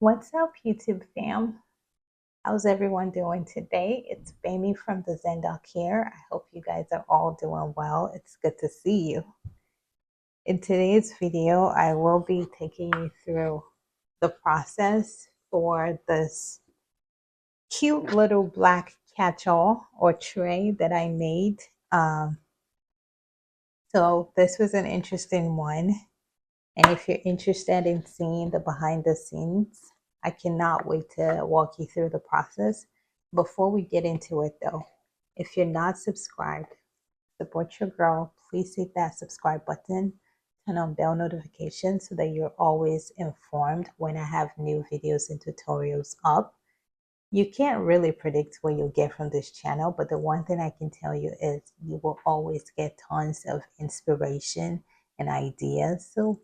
What's up, YouTube fam? How's everyone doing today? It's Baby from TheZenDoc here. I hope you guys are all doing well. It's good to see you. In today's video, I will be taking you through the process for this cute little black catch-all or tray that I made. So this was an interesting one. And if you're interested in seeing the behind the scenes, I cannot wait to walk you through the process. Before we get into it though, if you're not subscribed, support your girl, please hit that subscribe button, turn on bell notifications so that you're always informed when I have new videos and tutorials up. You can't really predict what you'll get from this channel, but the one thing I can tell you is you will always get tons of inspiration and ideas. So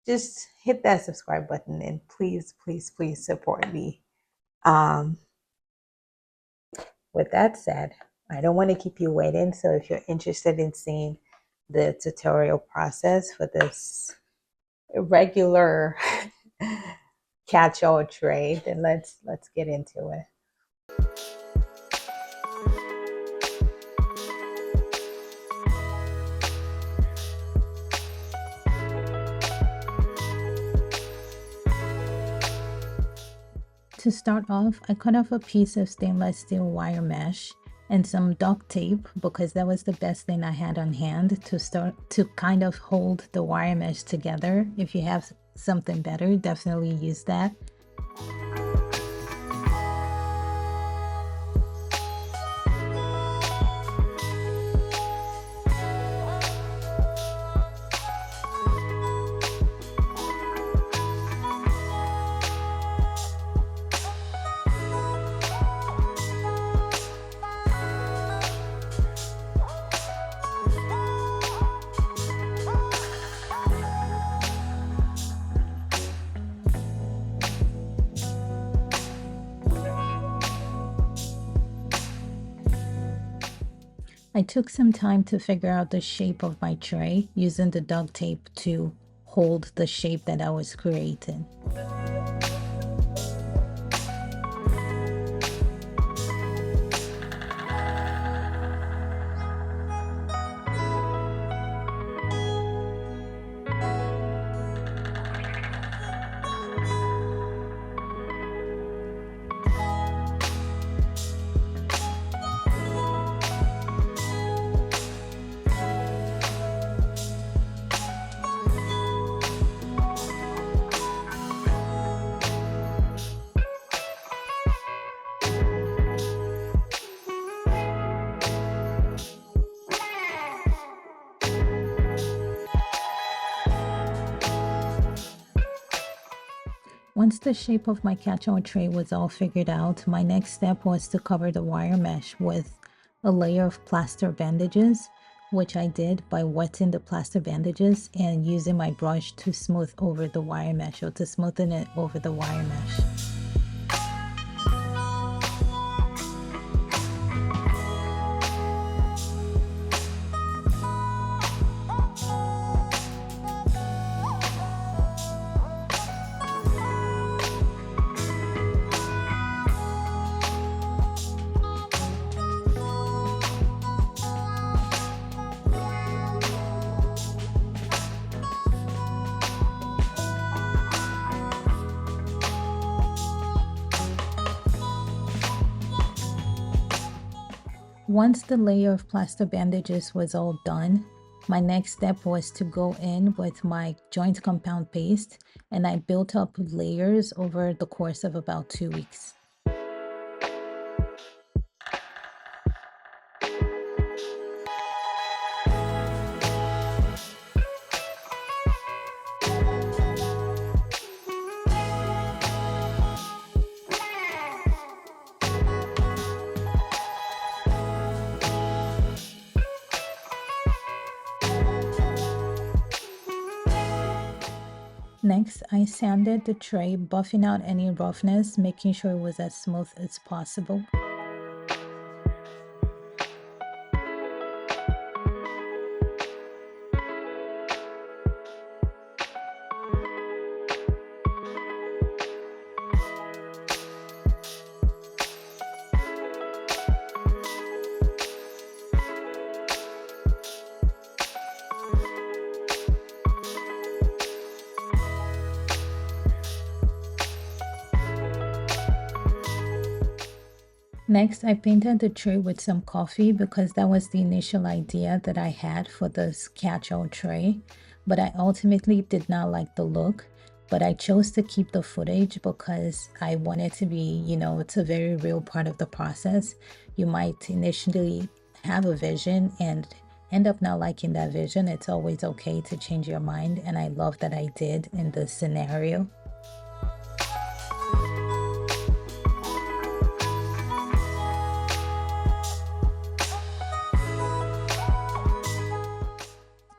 just hit that subscribe button and please, please, please support me. With that said, I don't want to keep you waiting. So if you're interested in seeing the tutorial process for this irregular catch-all tray, then let's get into it. To start off, I cut off a piece of stainless steel wire mesh and some duct tape because that was the best thing I had on hand to kind of hold the wire mesh together. If you have something better, definitely use that. I took some time to figure out the shape of my tray using the duct tape to hold the shape that I was creating. Once the shape of my catch-all tray was all figured out, my next step was to cover the wire mesh with a layer of plaster bandages, which I did by wetting the plaster bandages and using my brush to smooth over the wire mesh or to smoothen it over the wire mesh. Once the layer of plaster bandages was all done, my next step was to go in with my joint compound paste, and I built up layers over the course of about 2 weeks. Next, I sanded the tray, buffing out any roughness, making sure it was as smooth as possible. Next, I painted the tray with some coffee because that was the initial idea that I had for this Catchall tray, but I ultimately did not like the look. But I chose to keep the footage because I wanted to be, it's a very real part of the process. You might initially have a vision and end up not liking that vision. It's always okay to change your mind, and I love that I did in this scenario.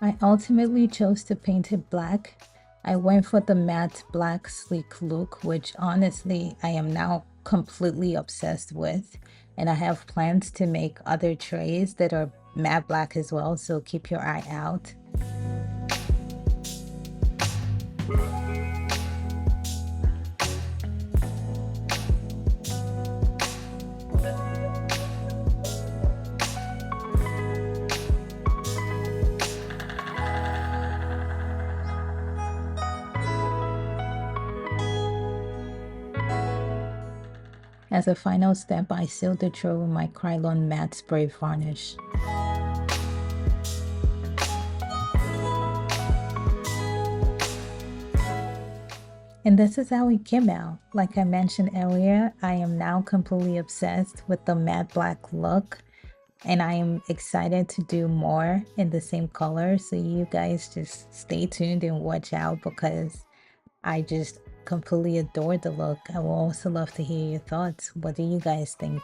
I ultimately chose to paint it black. I went for the matte black sleek look, which honestly I am now completely obsessed with. And I have plans to make other trays that are matte black as well, so keep your eye out. As a final step, I sealed the tray with my Krylon matte spray varnish. And this is how it came out. Like I mentioned earlier, I am now completely obsessed with the matte black look, and I am excited to do more in the same color. So you guys just stay tuned and watch out because I just completely adore the look. I will also love to hear your thoughts. What do you guys think?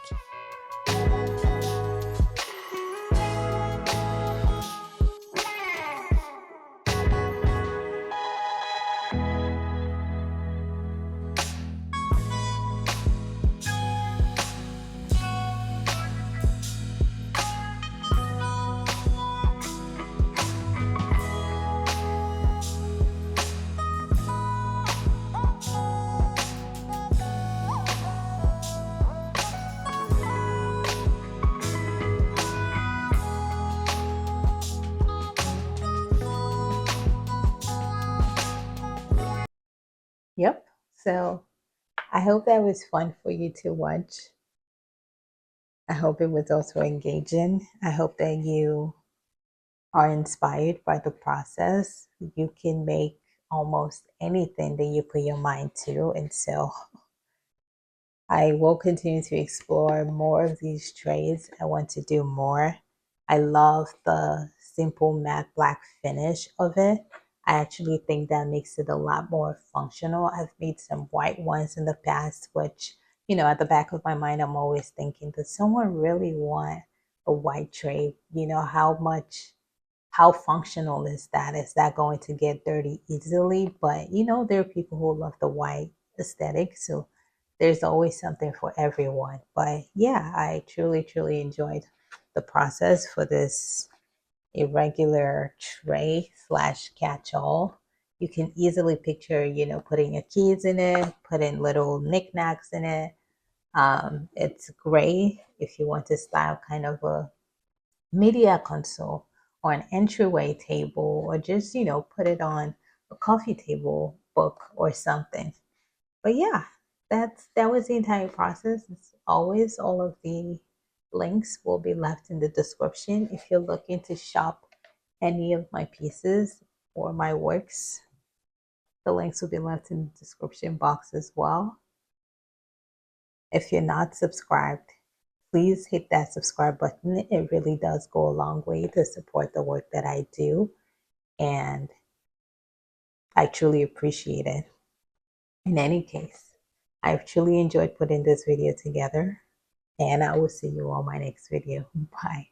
Yep. So I hope that was fun for you to watch. I hope it was also engaging. I hope that you are inspired by the process. You can make almost anything that you put your mind to. And so I will continue to explore more of these trades. I want to do more. I love the simple matte black finish of it. I actually think that makes it a lot more functional. I've made some white ones in the past, which, at the back of my mind, I'm always thinking, does someone really want a white tray? How functional is that? Is that going to get dirty easily? But, there are people who love the white aesthetic. So there's always something for everyone. But yeah, I truly, truly enjoyed the process for this irregular tray slash catch-all. You can easily picture, putting your keys in it, putting little knickknacks in it. It's great if you want to style kind of a media console or an entryway table, or just, put it on a coffee table book or something. But yeah, that was the entire process. As always, all of the links will be left in the description if you're looking to shop any of my pieces or my works. The links will be left in the description box as well. If you're not subscribed, please hit that subscribe button. It really does go a long way to support the work that I do, and I truly appreciate it. In any case, I've truly enjoyed putting this video together, and I will see you on my next video. Bye.